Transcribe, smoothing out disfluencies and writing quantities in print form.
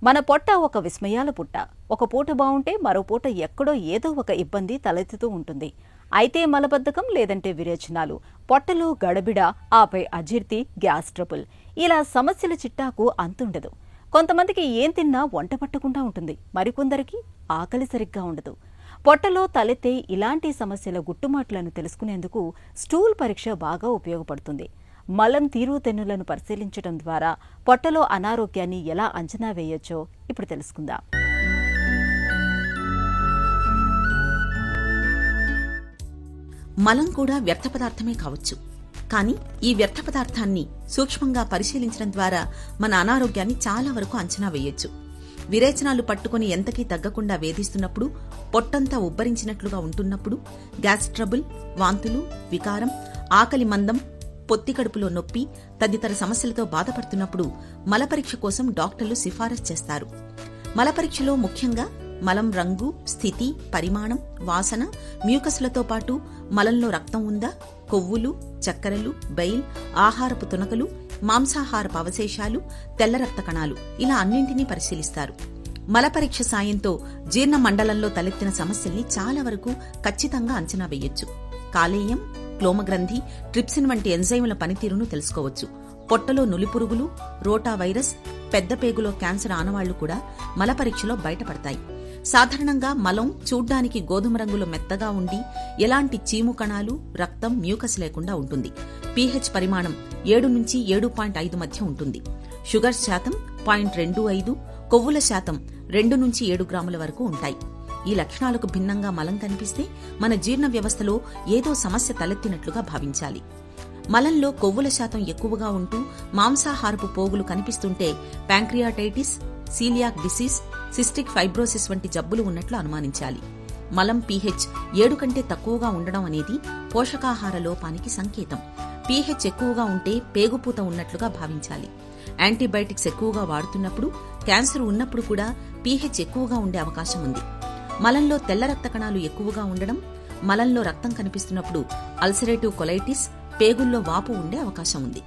మన పొట్ట ఒక విస్మయాల పుట్ట. ఒక పూట బావుంటే మరో పూట ఎక్కడో ఏదో ఒక ఇబ్బంది తలెత్తుతూ ఉంటుంది. అయితే మలబద్ధకం లేదంటే విరేచనాలు, పొట్టలో గడబిడ, ఆపై అజీర్తి, గ్యాస్ ట్రబుల్, ఇలా సమస్యల చిట్టాకు అంతుండదు. కొంతమందికి ఏం తిన్నా వంట పట్టకుండా ఉంటుంది, మరికొందరికి ఆకలి సరిగ్గా ఉండదు. పొట్టలో తలెత్తే ఇలాంటి సమస్యల గుట్టుమాట్లను తెలుసుకునేందుకు స్టూల్ పరీక్ష బాగా ఉపయోగపడుతుంది. మలం తీరుతెన్నులను పరిశీలించడం ద్వారా పొట్టలో అనారోగ్యాన్ని ఎలా అంచనా వేయొచ్చో ఇప్పుడు తెలుసుకుందాం. మలం కూడా వ్యర్థ పదార్థమే కావచ్చు. కానీ ఈ వ్యర్థ పదార్థాన్ని సూక్ష్మంగా పరిశీలించడం ద్వారా మన అనారోగ్యాన్ని చాలా వరకు అంచనా వేయొచ్చు. విరేచనాలు పట్టుకుని ఎంతకీ తగ్గకుండా వేధిస్తున్నప్పుడు, పొట్టంతా ఉబ్బరించినట్లుగా ఉంటున్నప్పుడు, గ్యాస్ ట్రబుల్, వాంతులు, వికారం, ఆకలి మందం, పొత్తి కడుపులో నొప్పి తదితర సమస్యలతో బాధపడుతున్నప్పుడు మలపరీక్ష కోసం డాక్టర్లు సిఫారసు చేస్తారు. మలపరీక్షలో ముఖ్యంగా మలం రంగు, స్థితి, పరిమాణం, వాసన, మ్యూకస్లతో పాటు మలంలో రక్తం ఉందా, కొవ్వులు, చక్కెరలు, బైల్, ఆహారపు తునకలు, మాంసాహారపు అవశేషాలు, తెల్ల రక్త కణాలు, ఇలా అన్నింటినీ పరిశీలిస్తారు. మలపరీక్ష సాయంతో జీర్ణ మండలంలో తలెత్తిన సమస్యల్ని చాలా వరకు ఖచ్చితంగా అంచనా వేయొచ్చు. కాలేయం, క్లోమగ్రంథి, ట్రిప్సిన్ వంటి ఎంజైముల పనితీరును తెలుసుకోవచ్చు. పొట్టలో నులిపురుగులు, రోటా వైరస్, పెద్ద పేగులో క్యాన్సర్ ఆనవాళ్లు కూడా మలపరీక్షలో బయటపడతాయి. సాధారణంగా మలం చూడ్డానికి గోధుమ రంగులో మెత్తగా ఉండి ఎలాంటి చీము కణాలు, రక్తం, మ్యూకస్ లేకుండా ఉంటుంది. పీహెచ్ పరిమాణం 7 నుంచి 7.5 మధ్య ఉంటుంది. షుగర్ శాతం 0.25, కొవ్వుల శాతం 2 నుంచి 7 గ్రాముల వరకు ఉంటాయి. ఈ లక్షణాలకు భిన్నంగా మలం కనిపిస్తే మన జీర్ణ వ్యవస్థలో ఏదో సమస్య తలెత్తినట్లుగా భావించాలి. మలంలో కొవ్వుల శాతం ఎక్కువగా ఉంటూ మాంసాహారపు పోగులు కనిపిస్తుంటే pancreatitis, coeliac disease, cystic fibrosis వంటి జబ్బులు ఉన్నట్లు అనుమానించాలి. మలం పీహెచ్ 7 కంటే తక్కువగా ఉండడం అనేది పోషకాహార లోపానికి సంకేతం. పీహెచ్ ఎక్కువగా ఉంటే పేగుపూత ఉన్నట్లుగా భావించాలి. యాంటీబయాటిక్స్ ఎక్కువగా వాడుతున్నప్పుడు, క్యాన్సర్ ఉన్నప్పుడు కూడా పీహెచ్ ఎక్కువగా ఉండే అవకాశం ఉంది. మలంలో తెల్ల రక్త కణాలు ఎక్కువగా ఉండడం, మలంలో రక్తం కనిపిస్తున్నప్పుడు అల్సరేటివ్ కొలైటిస్, పేగుల్లో వాపు ఉండే అవకాశం ఉంది.